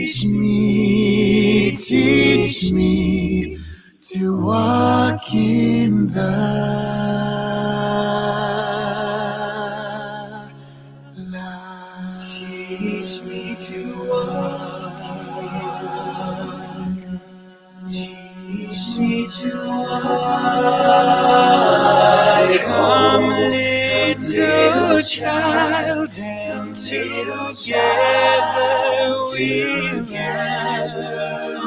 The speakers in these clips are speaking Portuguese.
Teach me to walk in the light. Teach me to walk. Teach me to walk. Come, little child, and together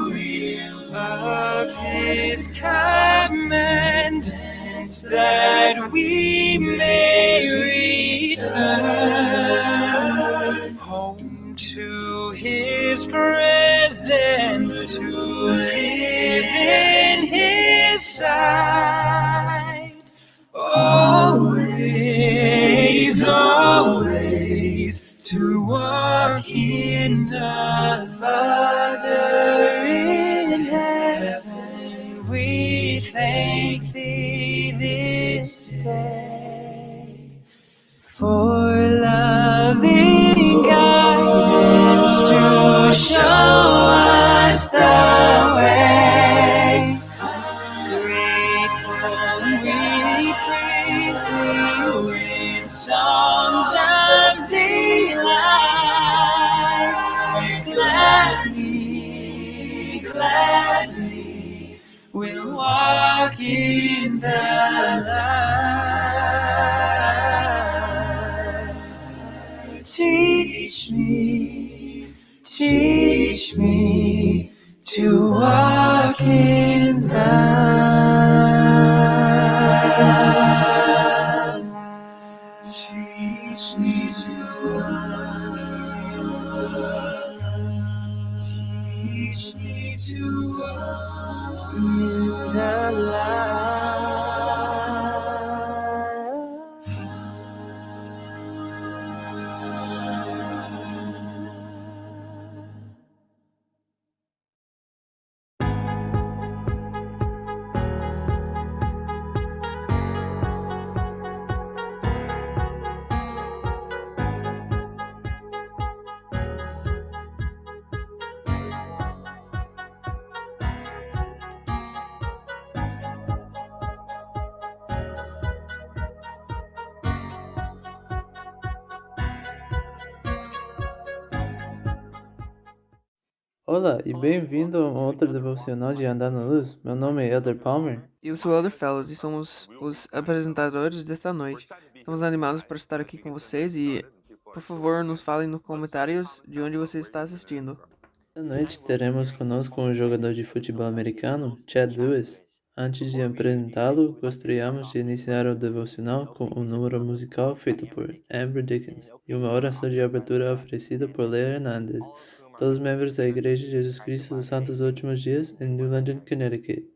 we'll of His commandments, that we may return home to His presence, to live in His sight. Always, always to walk in the Father in heaven. We thank Thee this day for loving guidance to show us the way. Grateful we praise Thee with songs of delight. Gladly we'll walk in the light. Teach me to walk in the light. Teach me to walk. Teach me to walk in the light. Olá e bem-vindo a um outro devocional de Andar na Luz. Meu nome é Elder Palmer. Eu sou o Elder Fellows e somos os apresentadores desta noite. Estamos animados para estar aqui com vocês e, por favor, nos falem nos comentários de onde você está assistindo. Esta noite teremos conosco um jogador de futebol americano, Chad Lewis. Antes de apresentá-lo, gostaríamos de iniciar o devocional com um número musical feito por Amber Dickens e uma oração de abertura oferecida por Leia Hernandez, todos os membros da Igreja de Jesus Cristo dos Santos Últimos Dias em New London, Connecticut.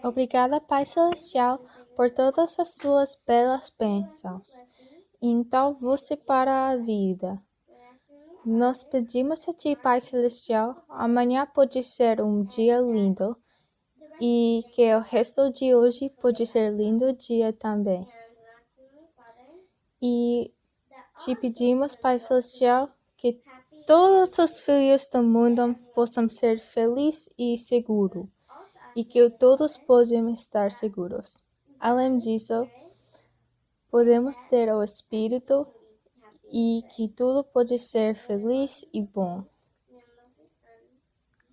Obrigada, Pai Celestial, por todas as suas belas bênçãos. Então você para a vida. Nós pedimos a Ti, Pai Celestial, amanhã pode ser um dia lindo e que o resto de hoje pode ser lindo dia também. E Te pedimos, Pai Celestial, que todos os filhos do mundo possam ser felizes e seguros, e que todos possam estar seguros. Além disso, podemos ter o Espírito e que tudo pode ser feliz e bom.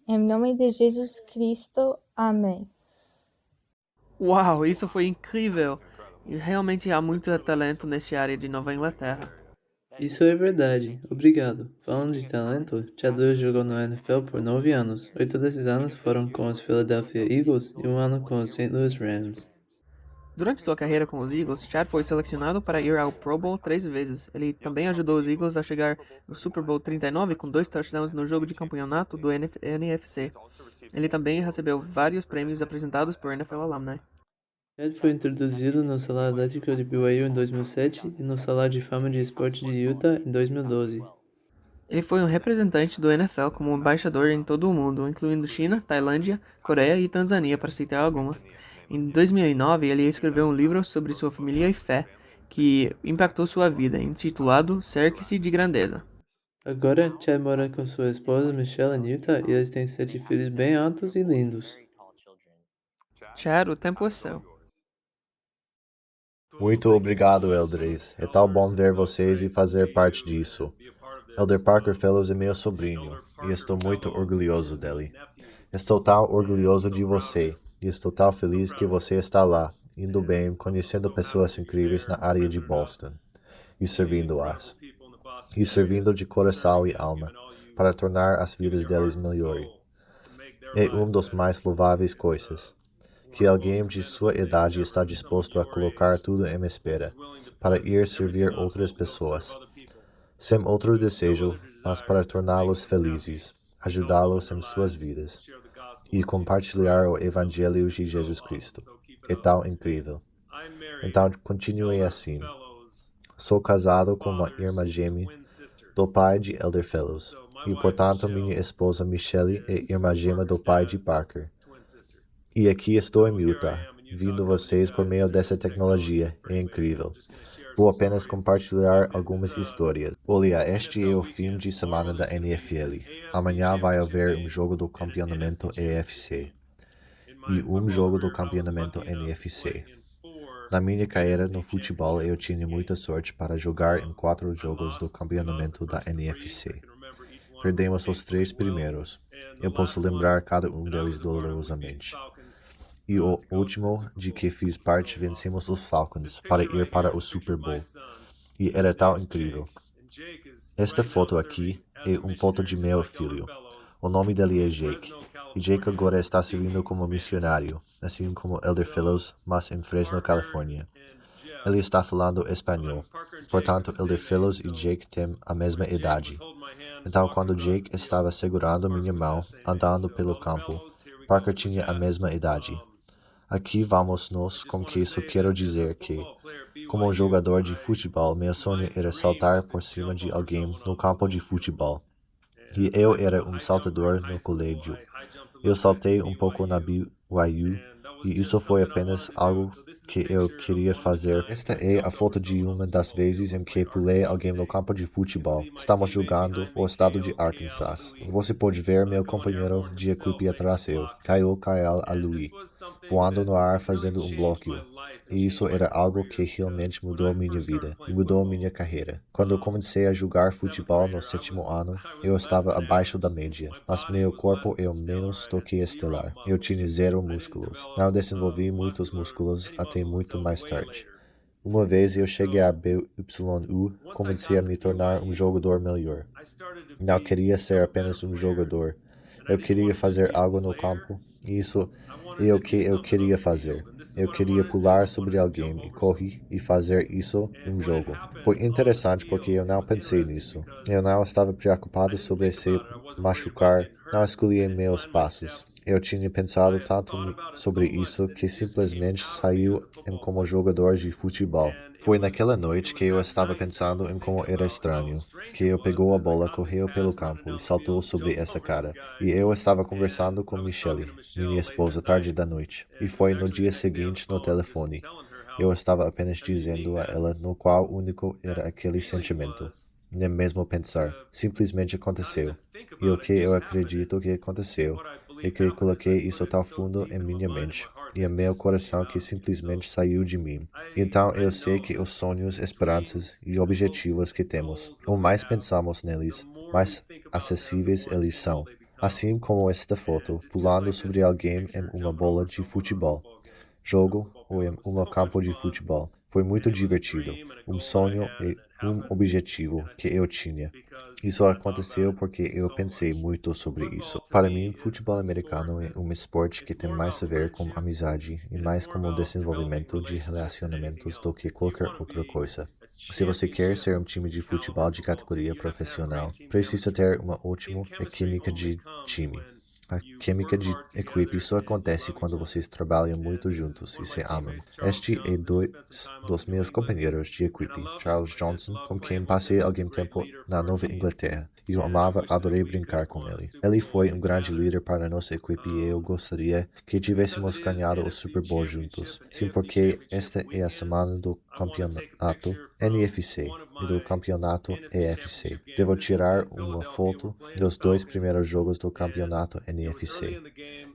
Em nome de Jesus Cristo, amém. Uau, isso foi incrível! E realmente há muito talento nesta área de Nova Inglaterra. Isso é verdade, obrigado. Falando de talento, Chad Lewis jogou no NFL por 9 anos. 8 desses anos foram com os Philadelphia Eagles e 1 ano com os St. Louis Rams. Durante sua carreira com os Eagles, Chad foi selecionado para ir ao Pro Bowl 3 vezes. Ele também ajudou os Eagles a chegar no Super Bowl 39 com 2 touchdowns no jogo de campeonato do NFC. Ele também recebeu vários prêmios apresentados por NFL Alumni. Chad foi introduzido no Salão Atlético de BYU em 2007 e no Salão de Fama de Esporte de Utah em 2012. Ele foi um representante do NFL como embaixador em todo o mundo, incluindo China, Tailândia, Coreia e Tanzânia, para citar alguma. Em 2009, ele escreveu um livro sobre sua família e fé, que impactou sua vida, intitulado Cerque-se de Grandeza. Agora, Chad mora com sua esposa Michelle em Utah e eles têm 7 filhos bem altos e lindos. Chad, o tempo é seu. Muito obrigado, Elders. É tão bom ver vocês e fazer parte disso. Elder Parker Fellows é meu sobrinho, e estou muito orgulhoso dele. Estou tão orgulhoso de você, e estou tão feliz que você está lá, indo bem, conhecendo pessoas incríveis na área de Boston, e servindo-as. E servindo de coração e alma, para tornar as vidas deles melhores. É uma das mais louváveis coisas. Que alguém de sua idade está disposto a colocar tudo em espera, para ir servir outras pessoas. Sem outro desejo, mas para torná-los felizes, ajudá-los em suas vidas, e compartilhar o Evangelho de Jesus Cristo. É tão incrível. Então, continue assim. Sou casado com uma irmã gêmea do pai de Elder Fellows, e portanto minha esposa Michelle é irmã gêmea do pai de Parker. E aqui estou em Utah, vindo vocês por meio dessa tecnologia. É incrível. Vou apenas compartilhar algumas histórias. Olha, este é o fim de semana da NFL. Amanhã vai haver um jogo do campeonato EFC e um jogo do campeonato NFC. Na minha carreira no futebol, eu tinha muita sorte para jogar em 4 jogos do campeonato da NFC. Perdemos os 3 primeiros. Eu posso lembrar cada um deles dolorosamente. E o último de que fiz parte, vencemos os Falcons para ir para o Super Bowl. E era tão incrível. Esta foto aqui é uma foto de meu filho. O nome dele é Jake. E Jake agora está servindo como missionário, assim como Elder Fellows, mas em Fresno, Califórnia. Ele está falando espanhol. Portanto, Elder Fellows e Jake têm a mesma idade. Então, quando Jake estava segurando minha mão, andando pelo campo, Parker tinha a mesma idade. Aqui vamos nós com que isso quero dizer que, como jogador de futebol, meu sonho era saltar por cima de alguém no campo de futebol. E eu era um saltador no colégio. Eu saltei um pouco na BYU, e isso foi apenas algo que eu queria fazer. Esta é a foto de uma das vezes em que pulei alguém no campo de futebol. Estamos jogando o estado de Arkansas. Você pode ver meu companheiro de equipe atrás eu, Kyle Alui, voando no ar fazendo um bloqueio. E isso era algo que realmente mudou minha vida e mudou minha carreira. Quando eu comecei a jogar futebol no 7º ano, eu estava abaixo da média, mas meu corpo é o menos do que estelar. Eu tinha 0 músculos. Não desenvolvi muitos músculos até muito mais tarde. Uma vez eu cheguei a BYU, comecei a me tornar um jogador melhor. Não queria ser apenas um jogador. Eu queria fazer algo no campo, e isso E o que eu queria fazer? Eu queria pular sobre alguém e correr e fazer isso num jogo. Foi interessante porque eu não pensei nisso. Eu não estava preocupado sobre se machucar, não escolhi meus passos. Eu tinha pensado tanto sobre isso que simplesmente saiu em como jogador de futebol. Foi naquela noite que eu estava pensando em como era estranho, que eu pegou a bola, correu pelo campo e saltou sobre essa cara. E eu estava conversando com Michelle, minha esposa, tarde da noite. E foi no dia seguinte no telefone. Eu estava apenas dizendo a ela no qual único era aquele sentimento. Nem mesmo pensar. Simplesmente aconteceu. E o que eu acredito que aconteceu é que coloquei isso tão fundo em minha mente e em meu coração que simplesmente saiu de mim. Então eu sei que os sonhos, esperanças e objetivos que temos, ou mais pensamos neles, mais acessíveis eles são. Assim como esta foto, pulando sobre alguém em uma bola de futebol. Jogo ou em um campo de futebol. Foi muito divertido. Um sonho e um objetivo que eu tinha. Isso aconteceu porque eu pensei muito sobre isso. Para mim, futebol americano é um esporte que tem mais a ver com amizade e mais com o desenvolvimento de relacionamentos do que qualquer outra coisa. Se você quer ser um time de futebol de categoria profissional, precisa ter uma ótima química de time. A química de equipe só acontece quando vocês trabalham muito juntos e se amam. Este é dois dos meus companheiros de equipe, Charles Johnson, com quem passei algum tempo na Nova Inglaterra. Eu amava, adorei brincar com ele. Ele foi um grande líder para a nossa equipe e eu gostaria que tivéssemos ganhado o Super Bowl juntos. Sim, porque esta é a semana do campeonato NFC e do campeonato EFC. Devo tirar uma foto dos 2 primeiros jogos do campeonato NFC.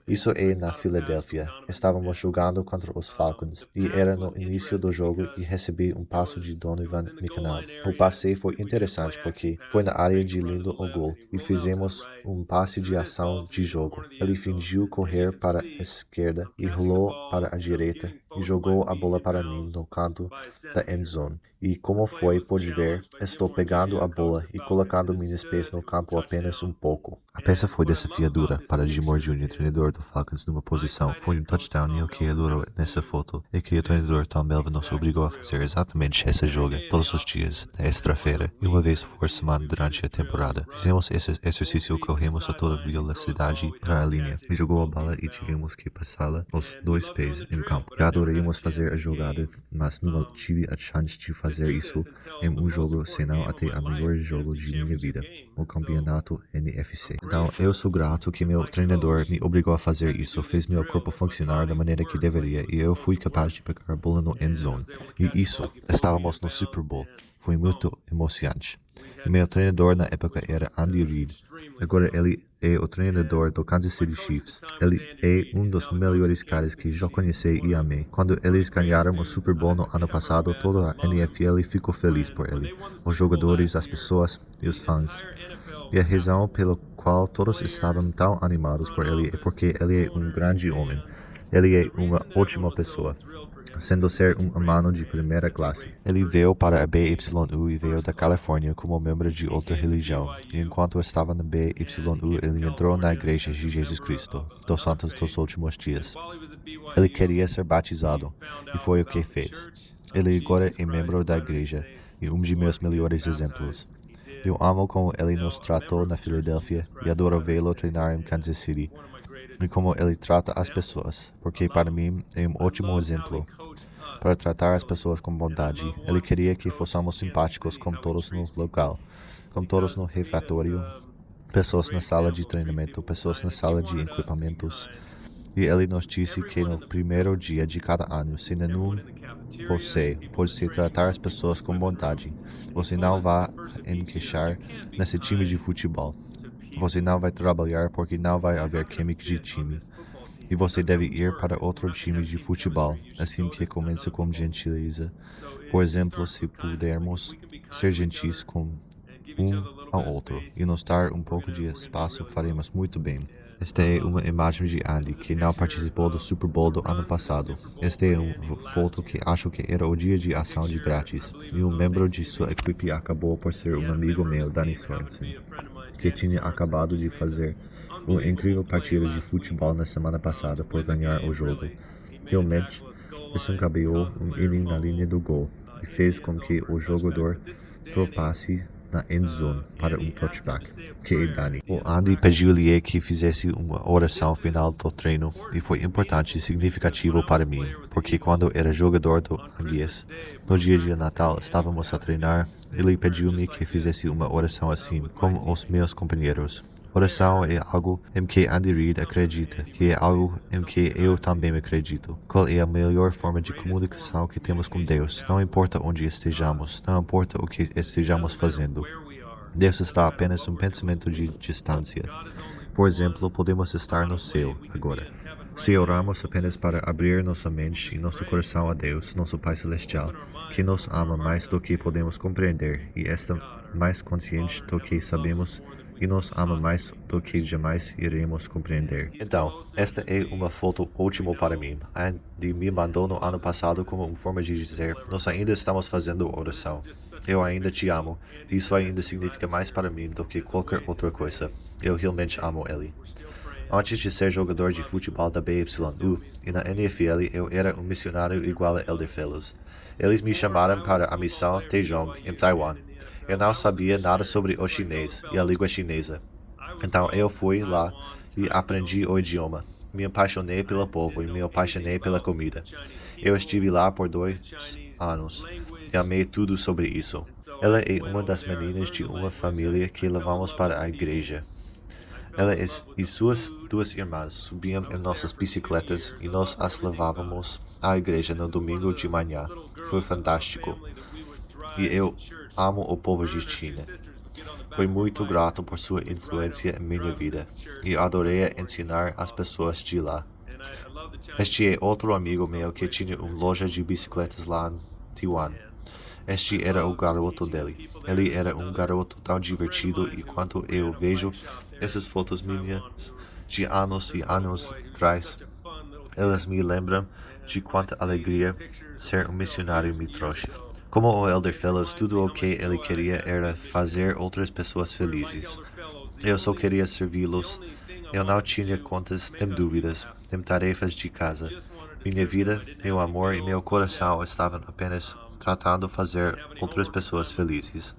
Isso é na Filadélfia. Estávamos jogando contra os Falcons e era no início do jogo e recebi um passo de Donovan McNabb. O passe foi interessante porque foi na área de lindo o gol e fizemos um passe de ação de jogo. Ele fingiu correr para a esquerda e rolou para a direita e jogou a bola para mim no canto da end zone. E como pode ver, estou pegando a bola e colocando minhas pés no campo apenas um pouco. A peça foi desafiadora para Jim Moore Jr., treinador do Falcons, numa posição. Foi um touchdown e o que adorou nessa foto é que o treinador Tom Melvin nos obrigou a fazer exatamente essa joga todos os dias, na extra-feira, e uma vez por semana durante a temporada. Fizemos esse exercício, corremos a toda velocidade para a linha, e jogou a bola e tivemos que passá-la aos 2 pés em campo. Já adoraríamos fazer a jogada, mas não tive a chance de fazer isso em um jogo, senão até o melhor jogo de minha vida, o campeonato NFC. Então, eu sou grato que meu treinador me obrigou a fazer isso, fez meu corpo funcionar da maneira que deveria e eu fui capaz de pegar a bola no end zone. E isso, estávamos no Super Bowl. Foi muito emocionante. E meu treinador na época era Andy Reid. Agora ele é o treinador do Kansas City Chiefs. Ele é um dos melhores caras que já conheci e amei. Quando eles ganharam o Super Bowl no ano passado, toda a NFL ficou feliz por ele. Os jogadores, as pessoas e os fãs. E a razão pela qual todos estavam tão animados por ele é porque ele é um grande homem. Ele é uma ótima pessoa, sendo ser um humano de primeira classe. Ele veio para a BYU e veio da Califórnia como membro de outra religião. E enquanto estava na BYU, ele entrou na Igreja de Jesus Cristo, dos Santos dos Últimos Dias. Ele queria ser batizado, e foi o que fez. Ele agora é membro da igreja, e um de meus melhores exemplos. Eu amo como ele nos tratou na Filadélfia e adoro vê-lo treinar em Kansas City e como ele trata as pessoas, porque para mim é um ótimo exemplo para tratar as pessoas com bondade. Ele queria que fossemos simpáticos com todos no local, com todos no refeitório, pessoas na sala de treinamento, pessoas na sala de equipamentos. E ele nos disse que no primeiro dia de cada ano, se nenhum você pode se tratar as pessoas com bondade, você não vai encaixar nesse time de futebol. Você não vai trabalhar porque não vai haver química de time. E você deve ir para outro time de futebol, assim que começa com gentileza. Por exemplo, se pudermos ser gentis com um ao outro, e nos dar um pouco de espaço faremos muito bem. Esta é uma imagem de Andy, que não participou do Super Bowl do ano passado. Esta é uma foto que acho que era o dia de ação de grátis, e um membro de sua equipe acabou por ser um amigo meu, Danny Sorensen, que tinha acabado de fazer uma incrível partida de futebol na semana passada por ganhar o jogo. Realmente, desencadeou um inning na linha do gol e fez com que o jogador tropasse na end zone para um touchback, que é Danny. O Andy pediu-lhe que fizesse uma oração final do treino e foi importante e significativo para mim, porque quando era jogador do Águias, no dia de Natal estávamos a treinar, ele pediu-me que fizesse uma oração assim, como os meus companheiros. Oração é algo em que Andy Reid acredita, que é algo em que eu também acredito. Qual é a melhor forma de comunicação que temos com Deus? Não importa onde estejamos, não importa o que estejamos fazendo. Deus está apenas um pensamento de distância. Por exemplo, podemos estar no céu agora. Se oramos apenas para abrir nossa mente e nosso coração a Deus, nosso Pai Celestial, que nos ama mais do que podemos compreender e está mais consciente do que sabemos, e nos ama mais do que jamais iremos compreender. Então, esta é uma foto ótima para mim. Andy me mandou no ano passado como uma forma de dizer: nós ainda estamos fazendo oração. Eu ainda te amo. Isso ainda significa mais para mim do que qualquer outra coisa. Eu realmente amo ele. Antes de ser jogador de futebol da BYU e na NFL, eu era um missionário igual a Elder Fellows. Eles me chamaram para a missão Daejeon, em Taiwan. Eu não sabia nada sobre o chinês e a língua chinesa. Então eu fui lá e aprendi o idioma. Me apaixonei pelo povo e me apaixonei pela comida. Eu estive lá por 2 anos e amei tudo sobre isso. Ela é uma das meninas de uma família que levamos para a igreja. Ela e suas 2 irmãs subiam em nossas bicicletas e nós as levávamos à igreja no domingo de manhã. Foi fantástico. E eu amo o povo de China. Fui muito grato por sua influência em minha vida e adorei ensinar as pessoas de lá. Este é outro amigo meu que tinha uma loja de bicicletas lá em Taiwan. Este era o garoto dele. Ele era um garoto tão divertido e quando eu vejo essas fotos minhas de anos e anos atrás, elas me lembram de quanta alegria ser um missionário me trouxe. Como o Elder Fellows, tudo o que ele queria era fazer outras pessoas felizes. Eu só queria servi-los. Eu não tinha contas nem dúvidas, nem tarefas de casa. Minha vida, meu amor e meu coração estavam apenas tratando de fazer outras pessoas felizes.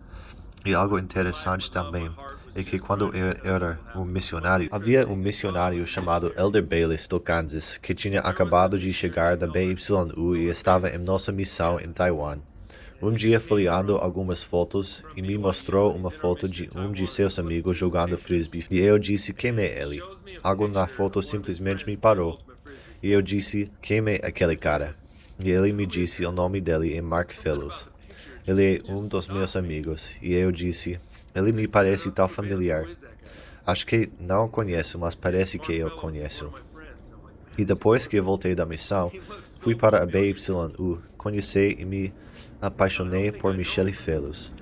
E algo interessante também é que quando eu era um missionário, havia um missionário chamado Elder Bayless do Kansas que tinha acabado de chegar da BYU e estava em nossa missão em Taiwan. Um dia folheando algumas fotos e me mostrou uma foto de um de seus amigos jogando frisbee e eu disse: quem é ele? Algo na foto simplesmente me parou. E eu disse: quem é aquele cara? E ele me disse o nome dele é Mark Fellows. Ele é um dos meus amigos. E eu disse: ele me parece tão familiar. Acho que não o conheço, mas parece que eu conheço. E depois que eu voltei da missão, fui para a BYU, conheci e me apaixonei por Michelle Fellows,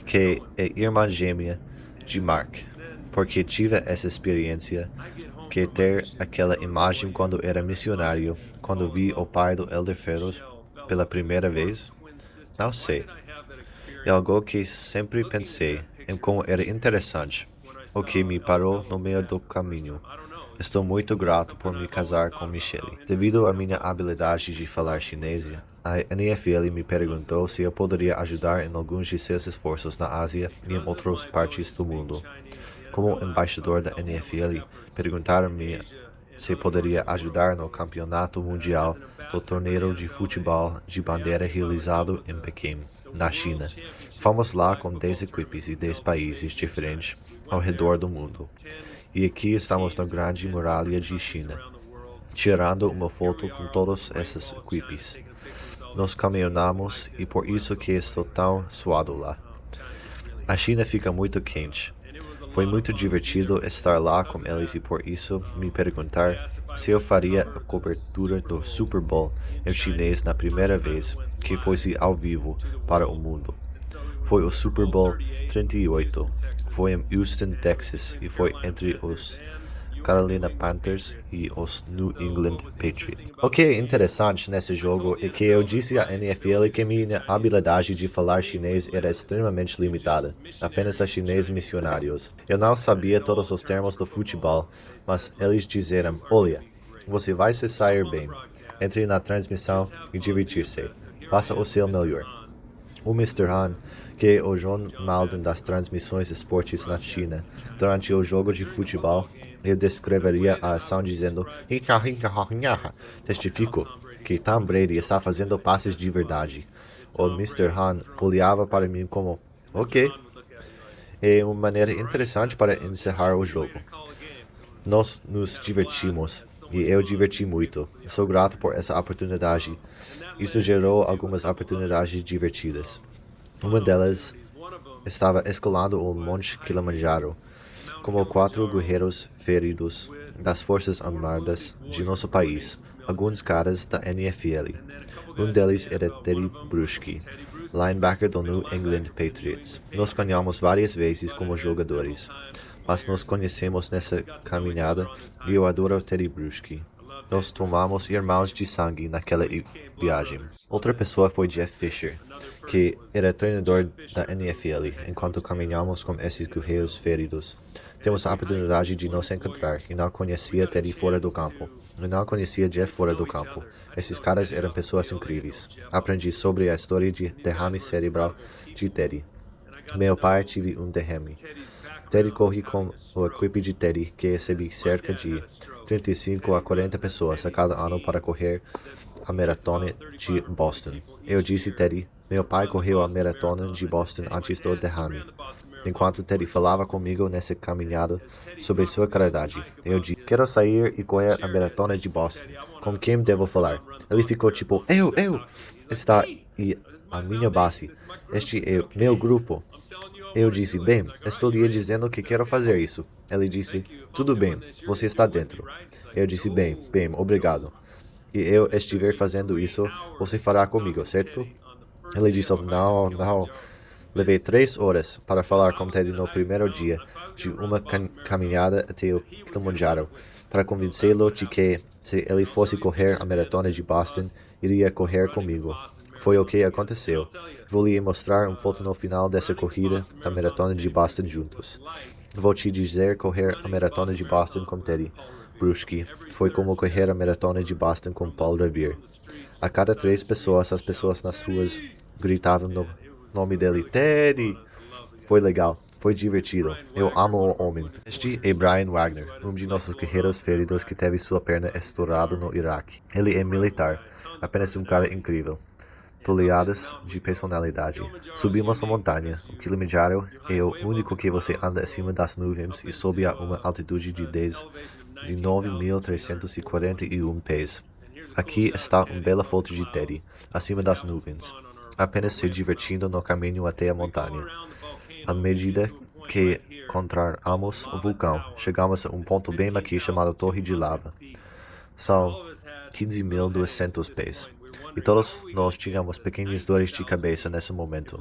que é irmã gêmea de Mark, porque tive essa experiência que ter aquela imagem quando era missionário, quando vi o pai do Elder Fellows pela primeira vez. Não sei. É algo que sempre pensei em como era interessante, o que me parou no meio do caminho. Estou muito grato por me casar com Michelle. Devido à minha habilidade de falar chinês, a NFL me perguntou se eu poderia ajudar em alguns de seus esforços na Ásia e em outras partes do mundo. Como embaixador da NFL, perguntaram-me se poderia ajudar no campeonato mundial do torneio de futebol de bandeira realizado em Pequim, na China. Fomos lá com 10 equipes e 10 países diferentes ao redor do mundo. E aqui estamos na Grande Muralha de China, tirando uma foto com todas essas equipes. Nós caminhamos e por isso que estou tão suado lá. A China fica muito quente. Foi muito divertido estar lá com eles e por isso me perguntar se eu faria a cobertura do Super Bowl em chinês na primeira vez que fosse ao vivo para o mundo. Foi o Super Bowl 38. Foi em Houston, Texas, e foi entre os Carolina Panthers e os New England Patriots. O que é interessante nesse jogo é que eu disse à NFL que minha habilidade de falar chinês era extremamente limitada, apenas a chinês missionários. Eu não sabia todos os termos do futebol, mas eles disseram: olha, você vai se sair bem. Entre na transmissão e divertir-se. Faça o seu melhor. O Mr. Han, que é o John Malden das transmissões de esportes na China, durante o jogo de futebol, eu descreveria a ação dizendo: testifico que Tom Brady está fazendo passes de verdade. O Mr. Han olhava para mim como: ok. É uma maneira interessante para encerrar o jogo. Nós nos divertimos, e eu diverti muito. Sou grato por essa oportunidade. Isso gerou algumas oportunidades divertidas. Uma delas estava escalando o Monte Kilimanjaro, como 4 guerreiros feridos das Forças Armadas de nosso país, alguns caras da NFL. Um deles era Teddy Bruschi, linebacker do New England Patriots. Nós ganhamos várias vezes como jogadores, mas nos conhecemos nessa caminhada e eu adoro Teddy Bruschi. Nós tomamos irmãos de sangue naquela viagem. Outra pessoa foi Jeff Fisher, que era treinador da NFL, enquanto caminhamos com esses guerreiros feridos. Temos a oportunidade de nos encontrar e não conhecia Teddy fora do campo. Eu não conhecia Jeff fora do campo. Esses caras eram pessoas incríveis. Aprendi sobre a história de derrame cerebral de Teddy. Meu pai teve um derrame. Teddy corre com a equipe de Teddy, que recebe cerca de 35 a 40 pessoas a cada ano para correr a maratona de Boston. Eu disse Teddy: meu pai correu a maratona de Boston antes do derrame. Enquanto Teddy falava comigo nessa caminhada sobre sua caridade, eu disse: quero sair e correr a maratona de Boston. Com quem devo falar? Ele ficou tipo: eu! Está e a minha base. Este é o meu grupo. Eu disse: bem, estou lhe dizendo que quero fazer isso. Ele disse: tudo bem, você está dentro. Eu disse: bem, obrigado. E eu estiver fazendo isso, você fará comigo, certo? Ele disse: não. Levei 3 horas para falar com Teddy no primeiro dia de uma caminhada até o Kilimanjaro, para convencê-lo de que, se ele fosse correr a maratona de Boston, iria correr comigo. Foi o que aconteceu. Vou lhe mostrar uma foto no final dessa corrida da maratona de Boston juntos. Vou te dizer, correr a maratona de Boston com Teddy Bruschi foi como correr a maratona de Boston com Paul Revere. A cada 3 pessoas, as pessoas nas ruas gritavam no nome dele: Teddy! Foi legal. Foi divertido. Eu amo o homem. Este é Brian Wagner, um de nossos guerreiros feridos que teve sua perna estourada no Iraque. Ele é militar, apenas um cara incrível. Toneladas de personalidade. Subimos a montanha. O Kilimanjaro é o único que você anda acima das nuvens e sobe a uma altitude de 9.341 pés. Aqui está uma bela foto de Teddy, acima das nuvens, apenas se divertindo no caminho até a montanha. À medida que encontramos o vulcão, chegamos a um ponto bem aqui chamado Torre de Lava. São 15.200 pés. E todos nós tínhamos pequenas dores de cabeça nesse momento.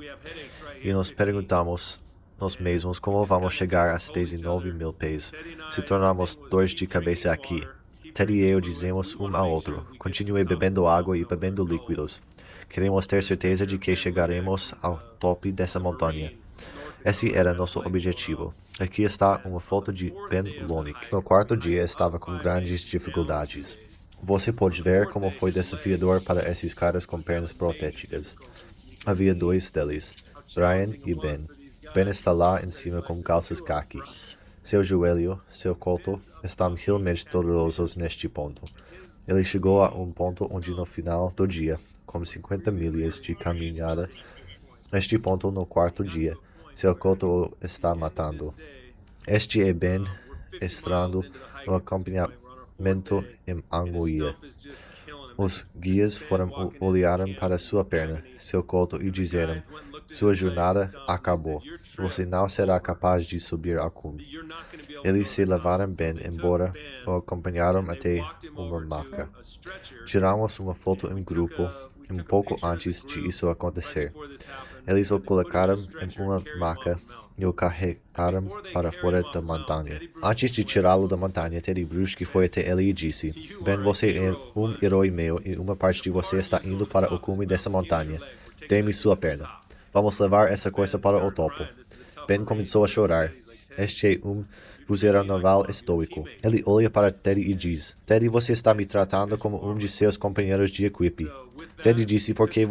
E nos perguntamos nós mesmos como vamos chegar a 19.000 pés, se tornamos dores de cabeça aqui. Teddy e eu dizemos um ao outro: continue bebendo água e bebendo líquidos. Queremos ter certeza de que chegaremos ao topo dessa montanha. Esse era nosso objetivo. Aqui está uma foto de Ben Lonick. No 4º dia estava com grandes dificuldades. Você pode ver como foi desafiador para esses caras com pernas protéticas. Havia 2 deles, Brian e Ben. Ben está lá em cima com calças caqui. Seu joelho, seu coto, estão realmente dolorosos neste ponto. Ele chegou a um ponto onde no final do dia, com 50 milhas de caminhada, neste ponto no 4º dia, seu coto o está matando. Este é Ben estrando no acompanhamento em Anguia. Os guias foram olharam para sua perna, seu coto e disseram: sua jornada acabou. Você não será capaz de subir ao cume. Eles se levaram Ben embora o acompanharam até uma maca. Tiramos uma foto em grupo um pouco antes de isso acontecer. Eles o colocaram em uma maca e o carregaram para fora da montanha. Antes de tirá-lo da montanha, Teddy Bruschi foi até ele e disse: "Bem, você é um herói meu e uma parte de você está indo para o cume dessa montanha. Dê-me sua perna. Vamos levar essa coisa para o topo." Ben começou a chorar. Este é um cruzeiro naval estoico. Ele olha para Teddy e diz: "Teddy, você está me tratando como um de seus companheiros de equipe." Teddy disse: "Porque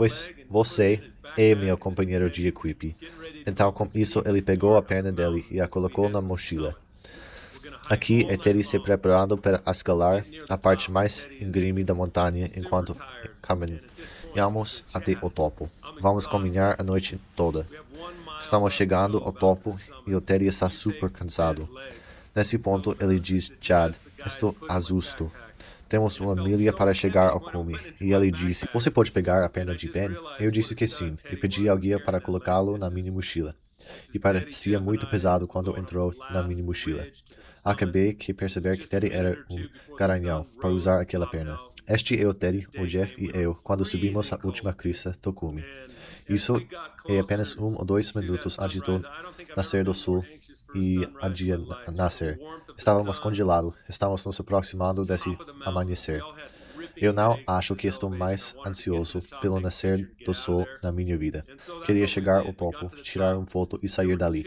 você é meu companheiro de equipe." Então, com isso, ele pegou a perna dele e a colocou na mochila. Aqui é Teddy se preparando para escalar a parte mais íngreme da montanha enquanto caminhamos até o topo. Vamos caminhar a noite toda. Estamos chegando ao topo e o Teddy está super cansado. Nesse ponto, ele diz: "Chad, estou exausto. Temos uma milha para chegar ao cume." E ele disse: "Você pode pegar a perna de Ben?" Eu disse que sim, e pedi ao guia para colocá-lo na minha mochila. E parecia muito pesado quando entrou na minha mochila. Acabei de perceber que Teddy era um garanhão para usar aquela perna. Este é o Teddy, o Jeff e eu, quando subimos a última crista do cume. Isso é apenas 1 ou 2 minutos antes do nascer do sol e a dia nascer. Estávamos congelados, estamos nos aproximando desse amanhecer. Eu não acho que estou mais ansioso pelo nascer do sol na minha vida. Queria chegar ao topo, tirar uma foto e sair dali.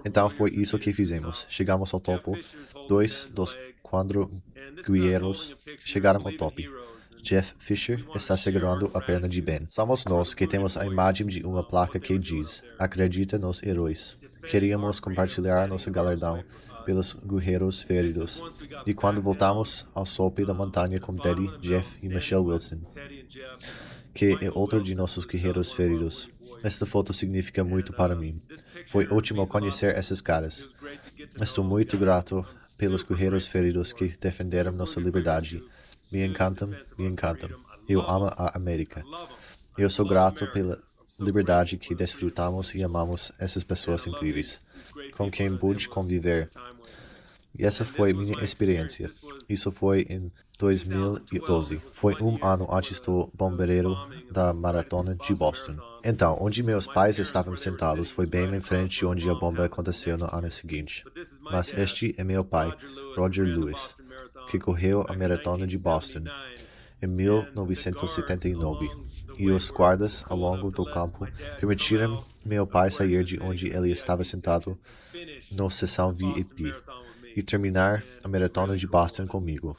Então foi isso que fizemos. Chegamos ao topo. 2 dos 4 guerreiros chegaram ao topo. Jeff Fisher está segurando a perna de Ben. Somos nós que temos a imagem de uma placa que diz: "Acredita nos heróis." Queríamos compartilhar nosso galardão pelos guerreiros feridos. E quando voltamos ao topo da montanha com Teddy, Jeff e Michelle Wilson, que é outro de nossos guerreiros feridos. Esta foto significa muito para mim. Foi ótimo conhecer esses caras. Estou muito grato pelos guerreiros feridos que defenderam nossa liberdade. Me encantam, me encantam. Eu amo a América. Eu sou grato pela liberdade que desfrutamos e amamos essas pessoas incríveis, com quem pude conviver. E essa foi minha experiência. Isso foi em 2012. Foi um ano antes do bombardeio da maratona de Boston. Então, onde meus pais estavam sentados foi bem em frente onde a bomba aconteceu no ano seguinte. Mas este é meu pai, Roger Lewis, que correu a maratona de Boston em 1979. E os guardas ao longo do campo permitiram meu pai sair de onde ele estava sentado na seção VIP e terminar a maratona de Boston comigo.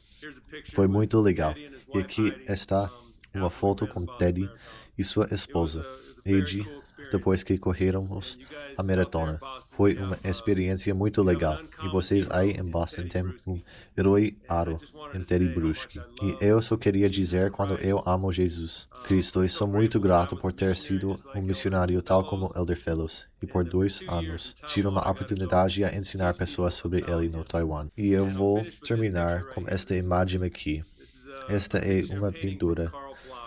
Foi muito legal. E aqui está uma foto com Teddy e sua esposa, Eddie, depois que corrermos a maratona. Foi uma experiência muito legal. E vocês aí em Boston têm um herói aro em Teddy Bruschi. E eu só queria dizer quando eu amo Jesus Cristo e sou muito grato por ter sido um missionário tal como Elder Fellows. E por 2 anos tive uma oportunidade a ensinar pessoas sobre ele no Taiwan. E eu vou terminar com esta imagem aqui. Esta é uma pintura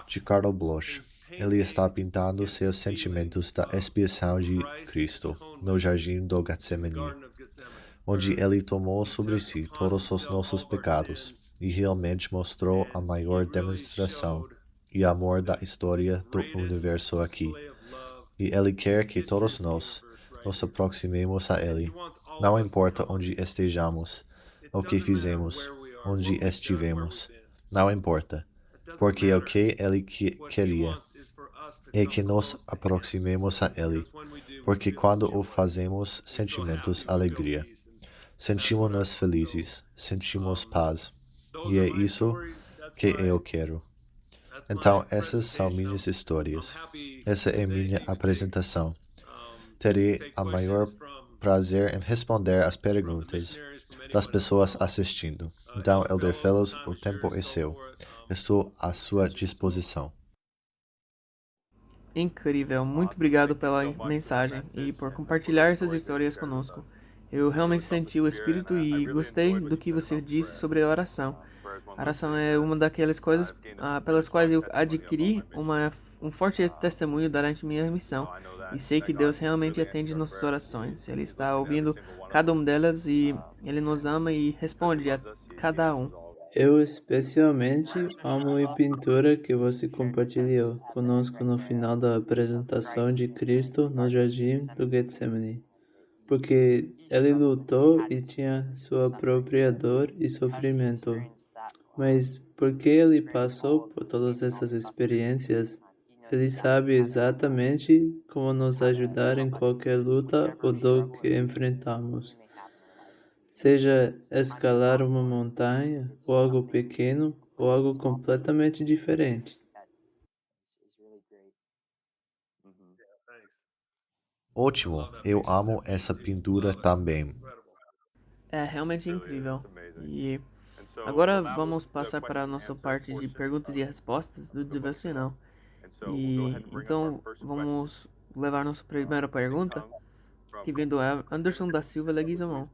de Carl Bloch. Ele está pintando seus sentimentos da expiação de Cristo no Jardim do Getsemane, onde ele tomou sobre si todos os nossos pecados e realmente mostrou a maior demonstração e amor da história do universo aqui. E ele quer que todos nós nos aproximemos a ele, não importa onde estejamos, o que fizemos, onde estivemos, não importa. Porque o que ele queria é que nos aproximemos a ele, porque quando o fazemos, sentimos alegria, sentimos-nos felizes, sentimos paz, e é isso que eu quero. Então, essas são minhas histórias. Essa é minha apresentação. Terei a maior prazer em responder às perguntas das pessoas assistindo. Então, Elder Fellows, o tempo é seu. Estou à sua disposição. Incrível, muito obrigado pela mensagem e por compartilhar essas histórias conosco. Eu realmente senti o espírito e gostei do que você disse sobre a oração. A oração é uma daquelas coisas pelas quais eu adquiri um forte testemunho durante minha missão. E sei que Deus realmente atende nossas orações. Ele está ouvindo cada uma delas e Ele nos ama e responde a cada um. Eu especialmente amo a pintura que você compartilhou conosco no final da apresentação de Cristo no Jardim do Getsemane, porque ele lutou e tinha sua própria dor e sofrimento. Mas porque ele passou por todas essas experiências, ele sabe exatamente como nos ajudar em qualquer luta ou dor que enfrentamos. Seja escalar uma montanha, ou algo pequeno, ou algo completamente diferente. Ótimo, eu amo essa pintura também. É realmente incrível. E agora vamos passar para a nossa parte de perguntas e respostas do devocional. E então vamos levar nossa primeira pergunta, que vem do Anderson da Silva Leguizamon,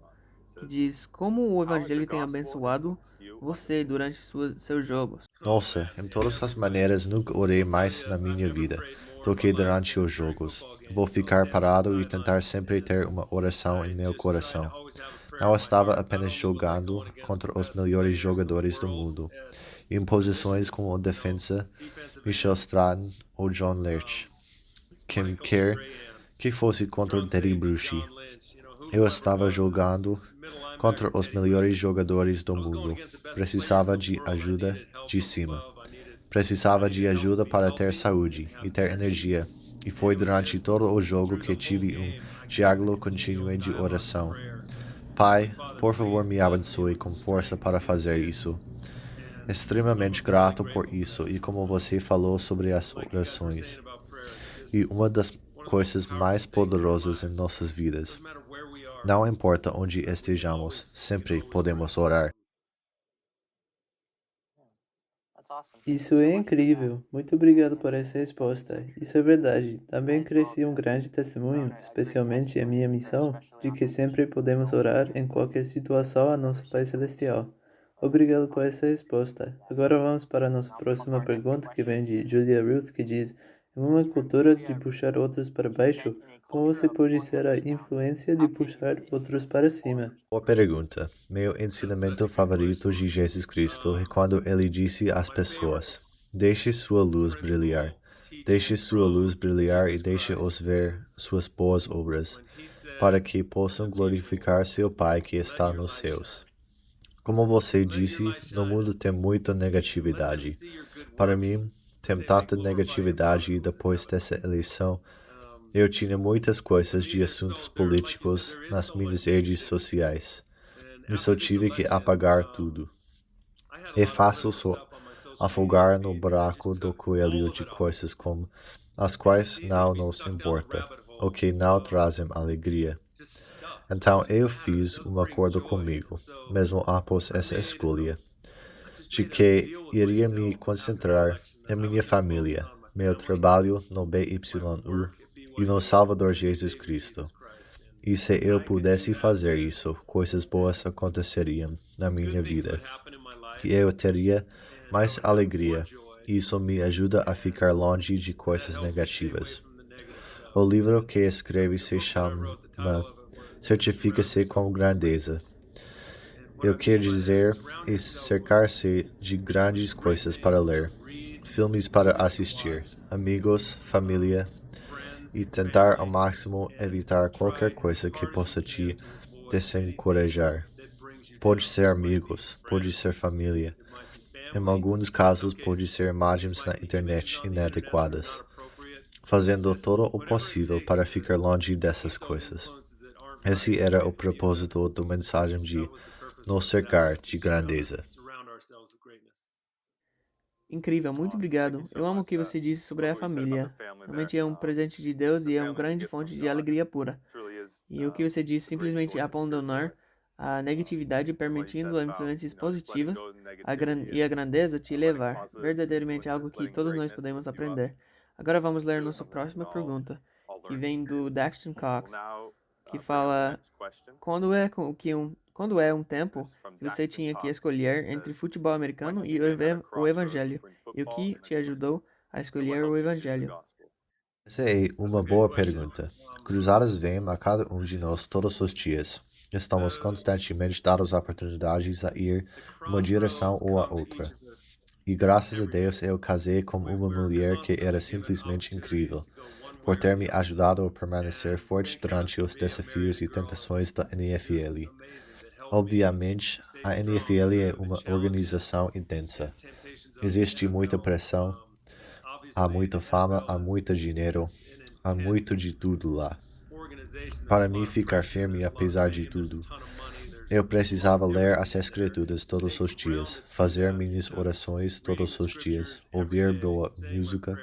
que diz: como o Evangelho tem abençoado você durante seus jogos? Nossa, em todas as maneiras nunca orei mais na minha vida do que durante os jogos. Vou ficar parado e tentar sempre ter uma oração em meu coração. Não estava apenas jogando contra os melhores jogadores do mundo, em posições como o defensa Michel Stratton ou John Lurch. Quem quer que fosse contra Teddy Bruschi. Eu estava jogando contra os melhores jogadores do mundo. Precisava de ajuda de cima. Precisava de ajuda para ter saúde e ter energia. E foi durante todo o jogo que tive um diálogo contínuo de oração. Pai, por favor me abençoe com força para fazer isso. Extremamente grato por isso e como você falou sobre as orações. E uma das coisas mais poderosas em nossas vidas. Não importa onde estejamos, sempre podemos orar. Isso é incrível. Muito obrigado por essa resposta. Isso é verdade. Também cresci um grande testemunho, especialmente em minha missão, de que sempre podemos orar em qualquer situação a nosso Pai Celestial. Obrigado por essa resposta. Agora vamos para a nossa próxima pergunta, que vem de Julia Ruth, que diz: em uma cultura de puxar outros para baixo, como você pode ser a influência de puxar outros para cima? Boa pergunta. Meu ensinamento favorito de Jesus Cristo é quando ele disse às pessoas: deixe sua luz brilhar. Deixe sua luz brilhar e deixe-os ver suas boas obras, para que possam glorificar seu Pai que está nos céus. Como você disse, no mundo tem muita negatividade. Para mim, tem tanta negatividade e depois dessa eleição, eu tinha muitas coisas de assuntos políticos nas minhas redes sociais. E só tive que apagar tudo. É fácil só afogar no buraco do coelho de coisas como as quais não nos importa, ou que não trazem alegria. Então eu fiz um acordo comigo, mesmo após essa escolha, de que iria me concentrar em minha família, meu trabalho no BYU e no Salvador Jesus Cristo. E se eu pudesse fazer isso, coisas boas aconteceriam na minha vida, que eu teria mais alegria. Isso me ajuda a ficar longe de coisas negativas. O livro que escrevi se chama Certifica-se com Grandeza. Eu quero dizer é cercar-se de grandes coisas para ler, filmes para assistir, amigos, família, e tentar ao máximo evitar qualquer coisa que possa te desencorajar. Pode ser amigos, pode ser família. Em alguns casos, pode ser imagens na internet inadequadas. Fazendo todo o possível para ficar longe dessas coisas. Esse era o propósito da mensagem de nos cercar de grandeza. Incrível, muito obrigado. Eu amo o que você disse sobre a família. Realmente é um presente de Deus e é uma grande fonte de alegria pura. E o que você disse, simplesmente abandonar a negatividade, permitindo as influências positivas e a grandeza te levar. Verdadeiramente algo que todos nós podemos aprender. Agora vamos ler nossa próxima pergunta, que vem do Daxton Cox, que fala: quando é um tempo que você tinha que escolher entre futebol americano e o evangelho, e o que te ajudou a escolher o evangelho? Essa é uma boa pergunta. Cruzadas vêm a cada um de nós todos os dias. Estamos constantemente dados oportunidades a ir uma direção ou a outra. E graças a Deus eu casei com uma mulher que era simplesmente incrível, por ter me ajudado a permanecer forte durante os desafios e tentações da NFL. Obviamente, a NFL é uma organização intensa. Existe muita pressão, há muita fama, há muito dinheiro, há muito de tudo lá. Para mim ficar firme apesar de tudo, eu precisava ler as Escrituras todos os dias, fazer minhas orações todos os dias, ouvir boa música.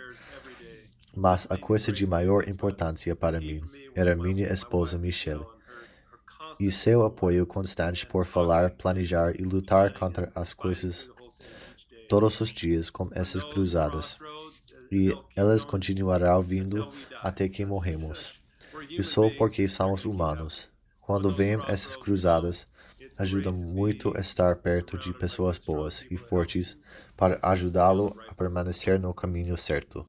Mas a coisa de maior importância para mim era minha esposa Michelle e seu apoio constante por falar, planejar e lutar contra as coisas todos os dias com essas cruzadas. E elas continuarão vindo até que morremos. E só porque somos humanos. Quando vêm essas cruzadas, ajuda muito estar perto de pessoas boas e fortes para ajudá-lo a permanecer no caminho certo.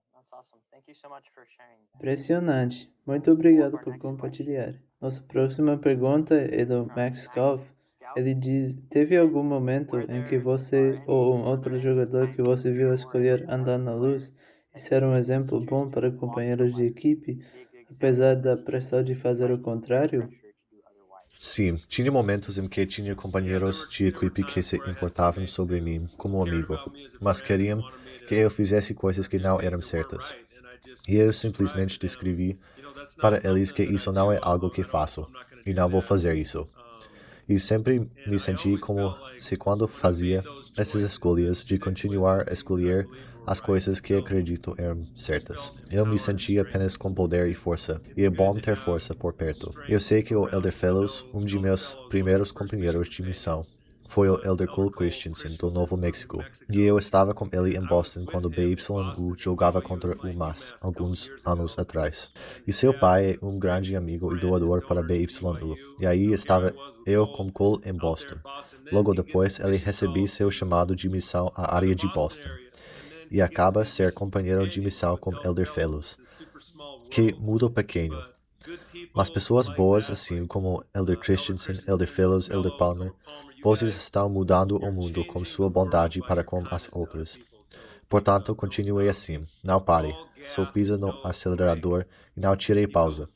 Impressionante. Muito obrigado por compartilhar. Nossa próxima pergunta é do Max Goff. Ele diz: teve algum momento em que você ou um outro jogador que você viu escolher andar na luz e ser um exemplo bom para companheiros de equipe, apesar da pressão de fazer o contrário? Sim, tinha momentos em que tinha companheiros de equipe que se importavam sobre mim como amigo, mas queriam que eu fizesse coisas que não eram certas. E eu simplesmente descrevi para eles que isso não é algo que faço, e não vou fazer isso. E sempre me senti como se quando fazia essas escolhas de continuar a escolher as coisas que acredito eram certas. Eu me sentia apenas com poder e força, e é bom ter força por perto. Eu sei que o Elder Fellows, um de meus primeiros companheiros de missão, foi o Elder Cole Christensen, do Novo México, e eu estava com ele em Boston quando o BYU jogava contra o MAS, alguns anos atrás. E seu pai é um grande amigo e doador para a BYU, e aí estava eu com Cole em Boston. Logo depois, ele recebeu seu chamado de missão à área de Boston, e acaba ser companheiro de missão com Elder Fellows, que muda pequeno. Mas pessoas boas assim como Elder Christensen, Elder Fellows, Elder Palmer, vocês estão mudando o mundo com sua bondade para com as outras. Portanto, continue assim. Não pare. Só pisa no acelerador e não tire pausa.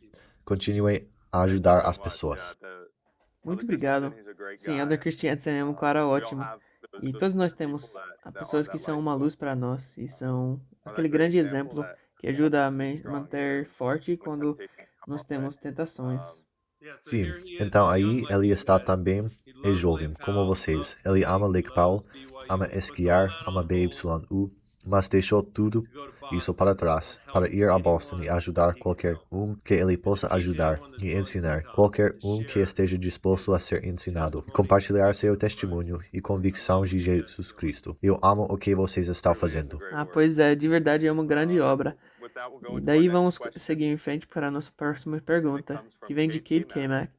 Continue a ajudar as pessoas. Muito obrigado. Sim, Elder Christensen é um cara ótimo. E todos nós temos pessoas que são uma luz para nós e são aquele grande exemplo que ajuda a manter forte quando nós temos tentações. Sim, então aí ele está também, é jovem, como vocês. Ele ama Lake Powell, ama esquiar, ama BYU, mas deixou tudo isso para trás, para ir a Boston e ajudar qualquer um que ele possa ajudar e ensinar, qualquer um que esteja disposto a ser ensinado, e compartilhar seu testemunho e convicção de Jesus Cristo. Eu amo o que vocês estão fazendo. Pois é, de verdade é uma grande obra. E daí vamos seguir em frente para a nossa próxima pergunta, que vem de Cade Kamak.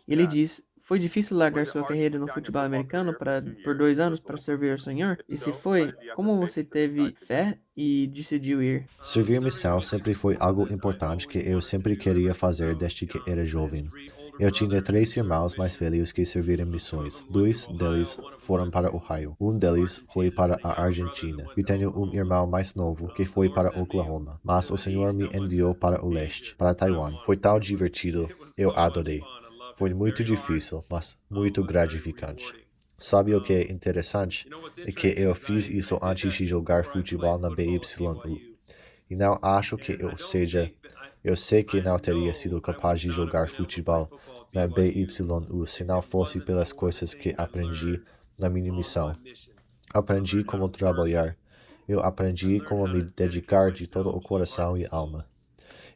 E ele diz: foi difícil largar sua carreira no futebol americano por 2 anos para servir ao Senhor? E se foi, como você teve fé e decidiu ir? Servir missão sempre foi algo importante que eu sempre queria fazer desde que era jovem. Eu tinha 3 irmãos mais velhos que serviram missões. 2 deles foram para Ohio. Um deles foi para a Argentina. E tenho um irmão mais novo que foi para Oklahoma. Mas o Senhor me enviou para o leste, para Taiwan. Foi tão divertido. Eu adorei. Foi muito difícil, mas muito gratificante. Sabe o que é interessante? É que eu fiz isso antes de jogar futebol na BYU. E não acho que eu sei que não teria sido capaz de jogar futebol na BYU se não fosse pelas coisas que aprendi na minha missão. Aprendi como trabalhar. Eu aprendi como me dedicar de todo o coração e alma.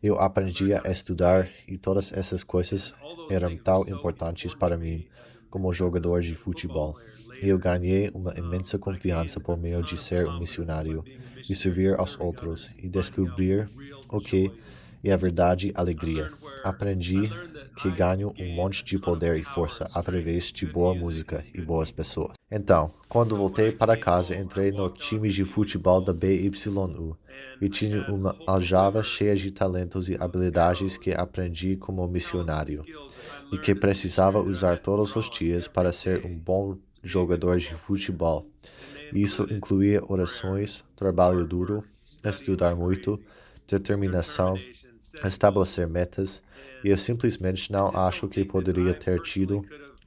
Eu aprendi a estudar e todas essas coisas eram tão importantes para mim como jogador de futebol. Eu ganhei uma imensa confiança por meio de ser um missionário e servir aos outros e descobrir o que é a verdade e alegria. Aprendi que ganho um monte de poder e força através de boa música e boas pessoas. Então, quando voltei para casa, entrei no time de futebol da BYU e tinha uma aljava cheia de talentos e habilidades que aprendi como missionário. e que precisava usar todos os dias para ser um bom jogador de futebol. Isso incluía orações, trabalho duro, estudar muito, determinação, estabelecer metas, e eu simplesmente não acho que poderia ter tido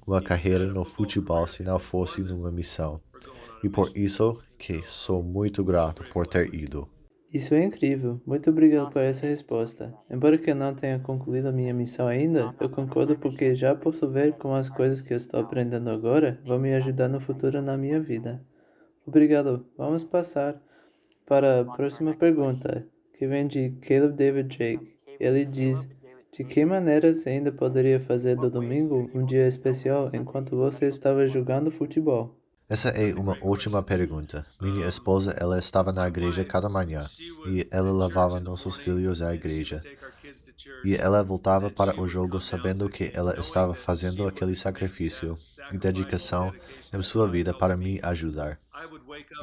uma carreira no futebol se não fosse numa missão. E por isso que sou muito grato por ter ido. Isso é incrível. Muito obrigado por essa resposta. Embora que eu não tenha concluído a minha missão ainda, eu concordo porque já posso ver como as coisas que eu estou aprendendo agora vão me ajudar no futuro na minha vida. Obrigado. Vamos passar para a próxima pergunta, que vem de Caleb David Jake. Ele diz: de que maneira você ainda poderia fazer do domingo um dia especial enquanto você estava jogando futebol? Essa é uma ótima pergunta. Minha esposa, ela estava na igreja cada manhã, e ela levava nossos filhos à igreja. E ela voltava para o jogo sabendo que ela estava fazendo aquele sacrifício e dedicação em sua vida para me ajudar.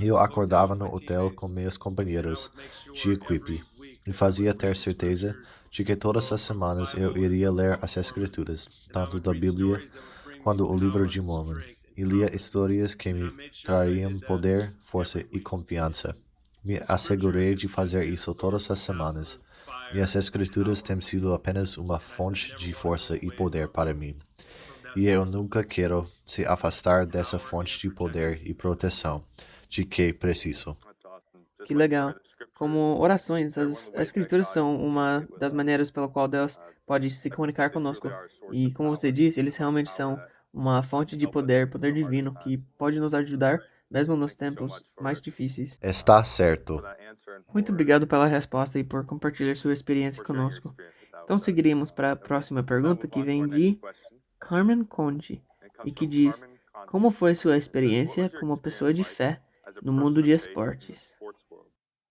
Eu acordava no hotel com meus companheiros de equipe e fazia ter certeza de que todas as semanas eu iria ler as Escrituras, tanto da Bíblia quanto o livro de Mormon, e lia histórias que me trariam poder, força e confiança. Me assegurei de fazer isso todas as semanas, e as Escrituras têm sido apenas uma fonte de força e poder para mim. E eu nunca quero se afastar dessa fonte de poder e proteção de que preciso. Que legal. Como orações, as escrituras são uma das maneiras pela qual Deus pode se comunicar conosco. E como você disse, eles realmente são uma fonte de poder, poder divino, que pode nos ajudar mesmo nos tempos mais difíceis. Está certo. Muito obrigado pela resposta e por compartilhar sua experiência conosco. Então seguiremos para a próxima pergunta, que vem de Carmen Conde, e que diz: como foi sua experiência como pessoa de fé no mundo de esportes?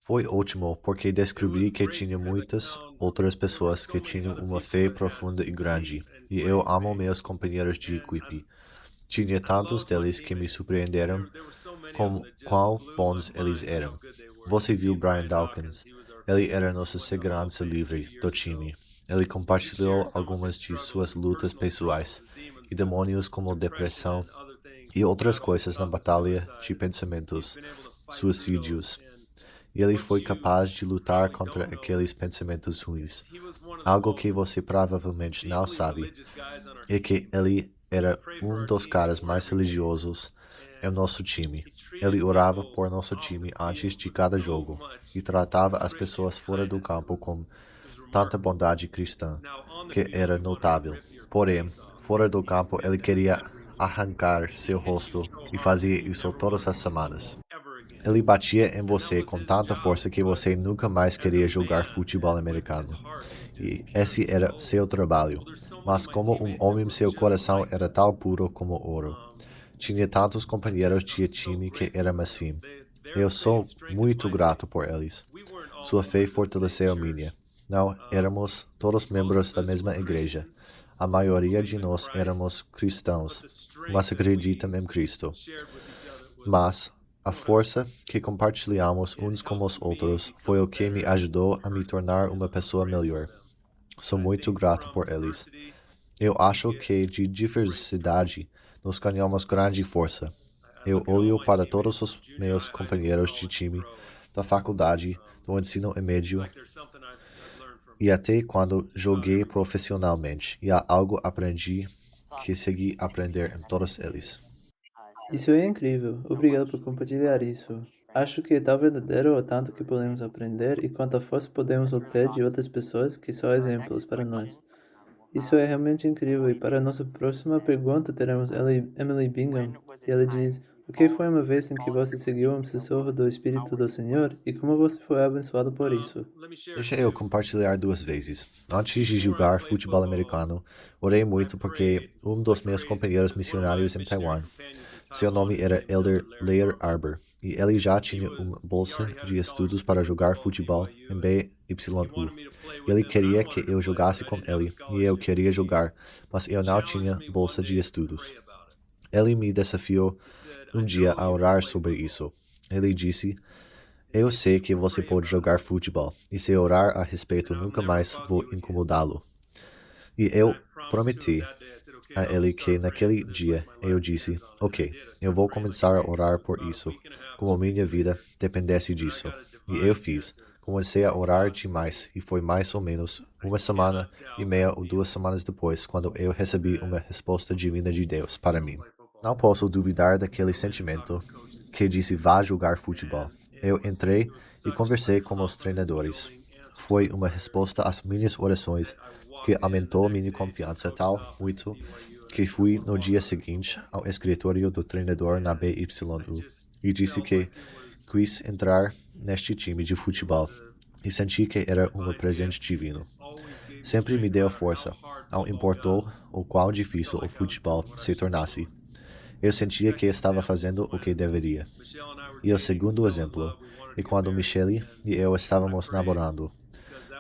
Foi ótimo porque descobri que tinha muitas outras pessoas que tinham uma fé profunda e grande, e eu amo meus companheiros de equipe. Tinha tantos deles que me surpreenderam com quão bons eles eram. Você viu Brian Dawkins? Ele era nossa segurança livre do time. Ele compartilhou algumas de suas lutas pessoais e demônios como depressão e outras coisas na batalha de pensamentos, suicídios. E ele foi capaz de lutar contra aqueles pensamentos ruins. Algo que você provavelmente não sabe é que ele era um dos caras mais religiosos em nosso time. Ele orava por nosso time antes de cada jogo e tratava as pessoas fora do campo com tanta bondade cristã que era notável. Porém, fora do campo ele queria arrancar seu rosto e fazia isso todas as semanas. Ele batia em você com tanta força que você nunca mais queria jogar futebol americano. E esse era seu trabalho. Mas como um homem, seu coração era tão puro como ouro. Tinha tantos companheiros de time que eram assim. Eu sou muito grato por eles. Sua fé fortaleceu a minha. Não éramos todos membros da mesma igreja. A maioria de nós éramos cristãos, mas acreditam em Cristo. Mas a força que compartilhamos uns com os outros foi o que me ajudou a me tornar uma pessoa melhor. Sou muito grato por eles. Eu acho que de diversidade nós ganhamos grande força. Eu olho para todos os meus companheiros de time, da faculdade, do ensino médio e até quando joguei profissionalmente, e há algo aprendi que segui a aprender em todos eles. Isso é incrível. Obrigado por compartilhar isso. Acho que é tão verdadeiro o tanto que podemos aprender e quanta força podemos obter de outras pessoas que são exemplos para nós. Isso é realmente incrível. E para a nossa próxima pergunta teremos Emily Bingham. E ela diz: o que foi uma vez em que você seguiu um sussurro do Espírito do Senhor e como você foi abençoado por isso? Deixa eu compartilhar 2 vezes. Antes de jogar futebol americano, orei muito porque um dos meus companheiros missionários em Taiwan, seu nome era Elder Lair Arbor, e ele já tinha uma bolsa de estudos para jogar futebol em BYU. Ele queria que eu jogasse com ele, e eu queria jogar, mas eu não tinha bolsa de estudos. Ele me desafiou um dia a orar sobre isso. Ele disse: eu sei que você pode jogar futebol, e se orar a respeito nunca mais vou incomodá-lo. E eu prometi. a ele que naquele dia eu disse, ok, eu vou começar a orar por isso, como minha vida dependesse disso. E eu fiz. Comecei a orar demais e foi mais ou menos 1 semana e meia ou 2 semanas depois quando eu recebi uma resposta divina de Deus para mim. Não posso duvidar daquele sentimento que disse vá jogar futebol. Eu entrei e conversei com os treinadores. Foi uma resposta às minhas orações que aumentou minha confiança tal muito que fui no dia seguinte ao escritório do treinador na BYU e disse que quis entrar neste time de futebol e senti que era um presente divino. Sempre me deu força, não importou o quão difícil o futebol se tornasse. Eu sentia que estava fazendo o que deveria. E o segundo exemplo é quando Michelle e eu estávamos namorando.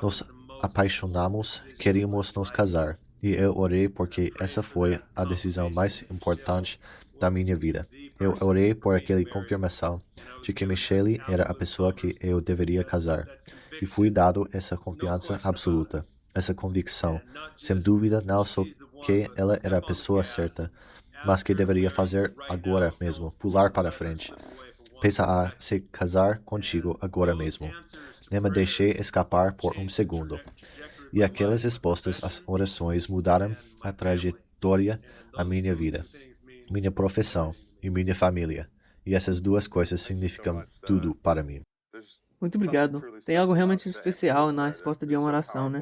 Nos apaixonamos, queríamos nos casar, e eu orei porque essa foi a decisão mais importante da minha vida. Eu orei por aquela confirmação de que Michelle era a pessoa que eu deveria casar, e fui dado essa confiança absoluta, essa convicção, sem dúvida não só que ela era a pessoa certa, mas que deveria fazer agora mesmo, pular para frente. Pensa a se casar contigo agora mesmo. Nem me deixei escapar por um segundo. E aquelas respostas às orações mudaram a trajetória da minha vida, minha profissão e minha família. E essas duas coisas significam tudo para mim. Muito obrigado. Tem algo realmente especial na resposta de uma oração, né?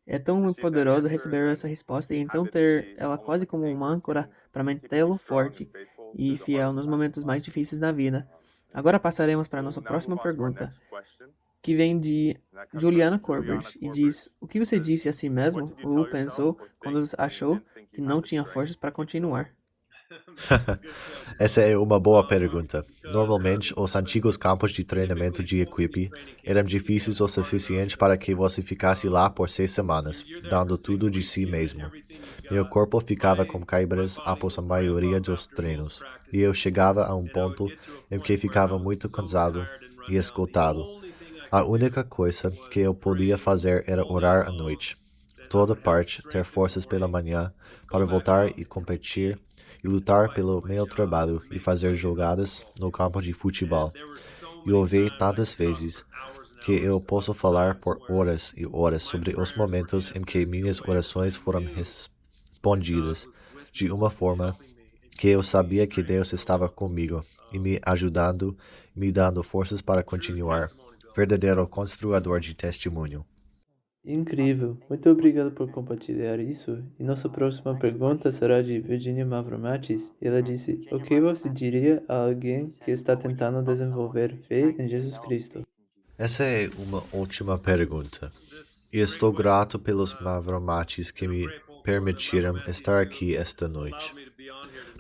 É tão poderoso receber essa resposta e então ter ela quase como uma âncora para mantê-lo forte e fiel nos momentos mais difíceis da vida. Agora passaremos para a nossa próxima pergunta, que vem de Juliana Corbett e diz: o que você disse a si mesmo ou pensou quando achou que não tinha forças para continuar? Essa é uma boa pergunta. Normalmente, os antigos campos de treinamento de equipe eram difíceis o suficiente para que você ficasse lá por 6 semanas, dando tudo de si mesmo. Meu corpo ficava com câimbras após a maioria dos treinos, e eu chegava a um ponto em que ficava muito cansado e esgotado. A única coisa que eu podia fazer era orar à noite. Toda parte, ter forças pela manhã para voltar e competir e lutar pelo meu trabalho e fazer jogadas no campo de futebol. E ouvi tantas vezes que eu posso falar por horas e horas sobre os momentos em que minhas orações foram respondidas de uma forma que eu sabia que Deus estava comigo e me ajudando, me dando forças para continuar. Verdadeiro construador de testemunho. Incrível! Muito obrigado por compartilhar isso. E nossa próxima pergunta será de Virginia Mavromatis. Ela disse: o que você diria a alguém que está tentando desenvolver fé em Jesus Cristo? Essa é uma ótima pergunta. E estou grato pelos Mavromatis que me permitiram estar aqui esta noite.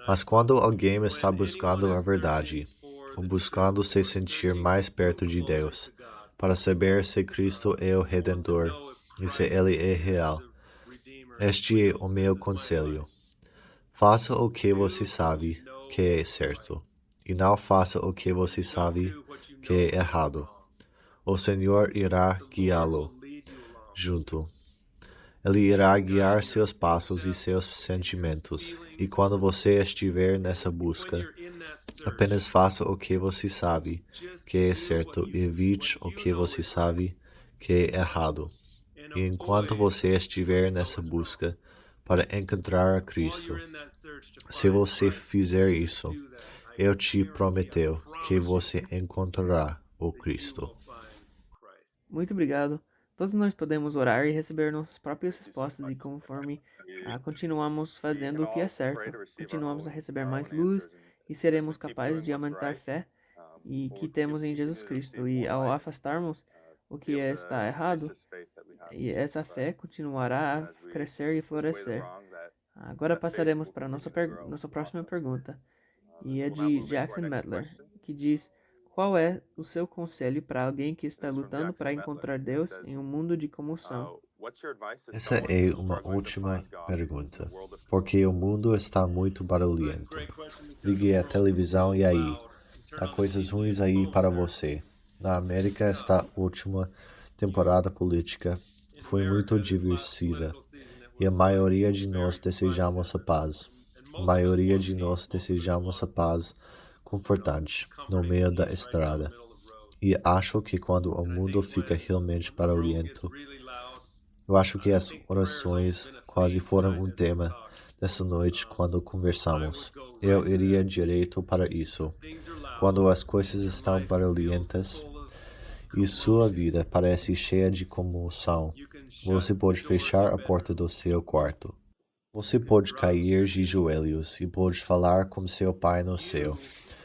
Mas quando alguém está buscando a verdade, ou buscando se sentir mais perto de Deus, para saber se Cristo é o Redentor e se Ele é real, este é o meu conselho. Faça o que você sabe que é certo, e não faça o que você sabe que é errado. O Senhor irá guiá-lo junto. Ele irá guiar seus passos e seus sentimentos. E quando você estiver nessa busca, apenas faça o que você sabe que é certo e evite o que você sabe que é errado. E enquanto você estiver nessa busca para encontrar a Cristo, se você fizer isso, eu te prometo que você encontrará o Cristo. Muito obrigado. Todos nós podemos orar e receber nossas próprias respostas e conforme continuamos fazendo o que é certo, continuamos a receber mais luz e seremos capazes de aumentar fé e que temos em Jesus Cristo. E ao afastarmos o que está errado, e essa fé continuará a crescer e florescer. Agora passaremos para a nossa próxima pergunta, e é de Jackson Medler, que diz: qual é o seu conselho para alguém que está lutando para encontrar Deus em um mundo de comoção? Essa é uma ótima pergunta, porque o mundo está muito barulhento. Ligue a televisão e aí, há coisas ruins aí para você. Na América está a última temporada política foi muito diversiva e a maioria de nós desejamos a paz. A maioria de nós desejamos a paz confortante no meio da estrada. E acho que quando o mundo fica realmente barulhento, eu acho que as orações quase foram um tema dessa noite quando conversamos. Eu iria direito para isso. Quando as coisas estão barulhentas e sua vida parece cheia de comoção, você pode fechar a porta do seu quarto. Você pode cair de joelhos e pode falar com seu Pai no céu,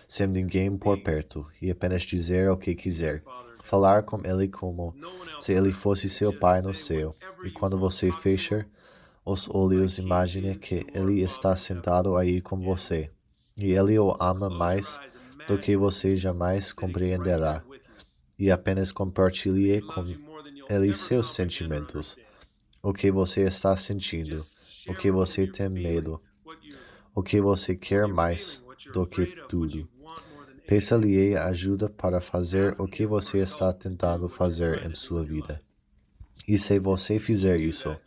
sem ninguém por perto, e apenas dizer o que quiser. Falar com Ele como se Ele fosse seu Pai no céu. E quando você fecha os olhos, imagine que Ele está sentado aí com você. E Ele o ama mais do que você jamais compreenderá. E apenas compartilhe com Ele seus sentimentos. O que você está sentindo, o que você tem medo, o que você quer mais do que tudo. Peça-lhe ajuda para fazer o que você está tentando fazer em sua vida. E se você fizer isso,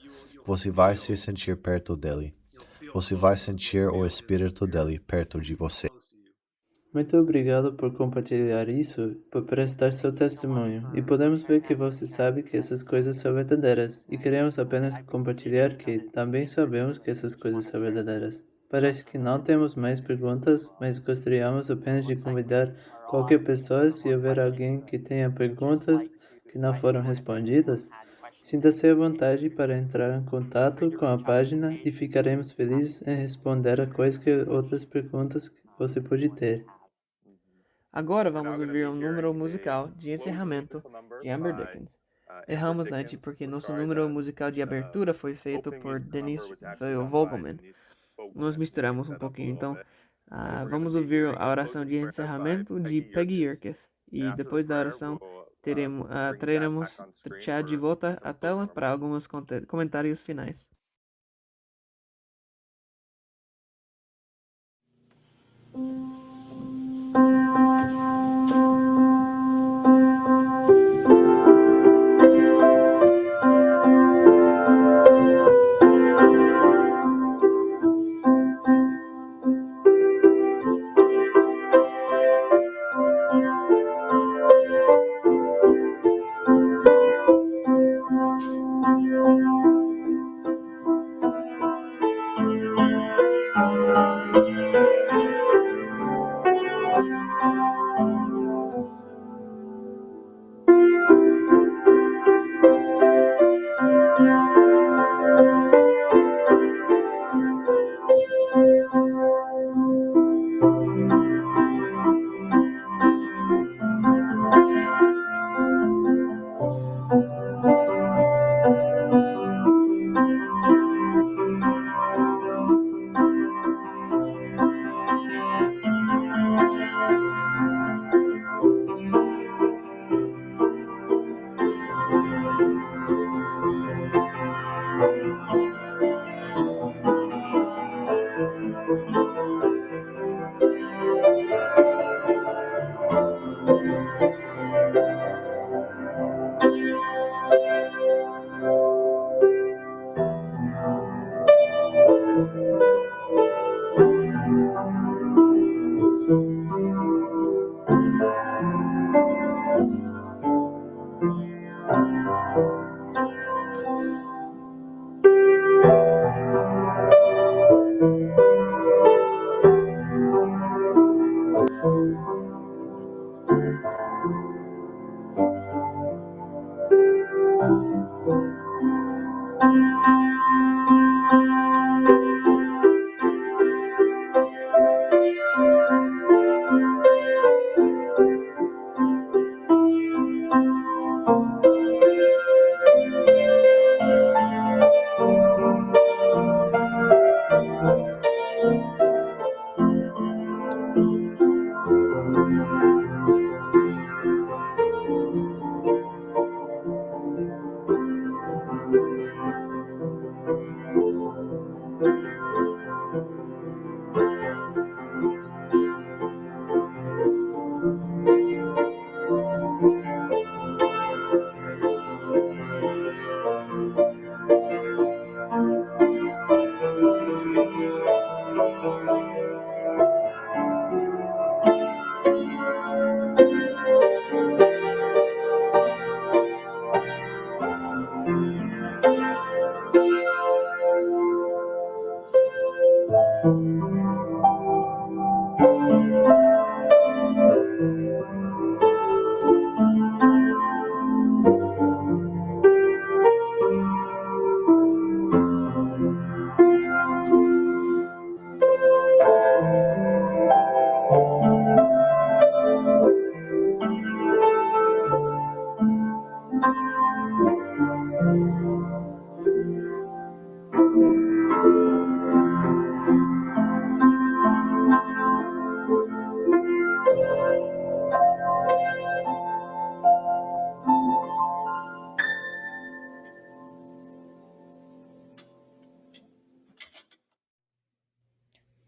você vai se sentir perto dele. Você vai sentir o Espírito dele perto de você. Muito obrigado por compartilhar isso, por prestar seu testemunho. E podemos ver que você sabe que essas coisas são verdadeiras. E queremos apenas compartilhar que também sabemos que essas coisas são verdadeiras. Parece que não temos mais perguntas, mas gostaríamos apenas de convidar qualquer pessoa, se houver alguém que tenha perguntas que não foram respondidas, sinta-se à vontade para entrar em contato com a página e ficaremos felizes em responder a quaisquer outras perguntas que você pode ter. Agora vamos ouvir um número musical de encerramento de Amber Dickens. Erramos antes porque nosso número musical de abertura foi feito por Denise Vogelman. Nós misturamos um pouquinho, então vamos ouvir a oração de encerramento de Peggy Yerkes. E depois da oração traremos Chad de volta à tela para alguns comentários finais.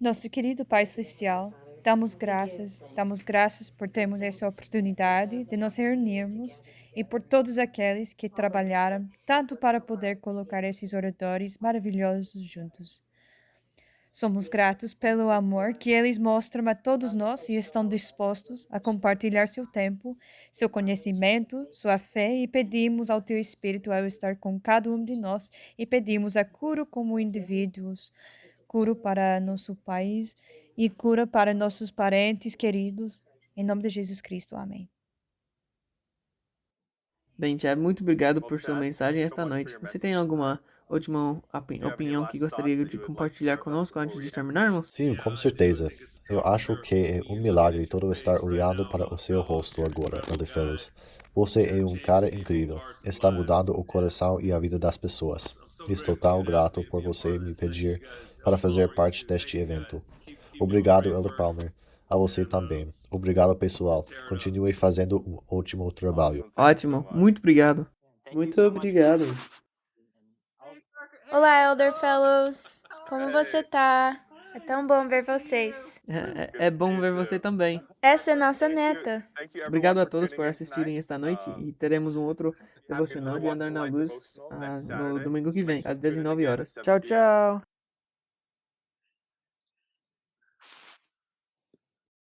Nosso querido Pai Celestial, damos graças por termos essa oportunidade de nos reunirmos e por todos aqueles que trabalharam tanto para poder colocar esses oradores maravilhosos juntos. Somos gratos pelo amor que eles mostram a todos nós e estão dispostos a compartilhar seu tempo, seu conhecimento, sua fé e pedimos ao Teu Espírito ao estar com cada um de nós e pedimos a cura como indivíduos, cura para nosso país e cura para nossos parentes queridos. Em nome de Jesus Cristo. Amém. Bem, Chad, muito obrigado por sua mensagem esta noite. Você tem alguma última opinião que gostaria de compartilhar conosco antes de terminarmos? Sim, com certeza. Eu acho que é um milagre todo estar olhando para o seu rosto agora, Elder Fellows. Você é um cara incrível. Está mudando o coração e a vida das pessoas. Estou tão grato por você me pedir para fazer parte deste evento. Obrigado, Elder Palmer. A você também. Obrigado, pessoal. Continue fazendo um ótimo trabalho. Ótimo, muito obrigado. Muito obrigado. Olá, Elder Fellows. Como você tá? É tão bom ver vocês. É bom ver você também. Essa é nossa neta. Obrigado a todos por assistirem esta noite e teremos um outro devocional de Andar na Luz no domingo que vem, às 19 horas. Tchau, tchau!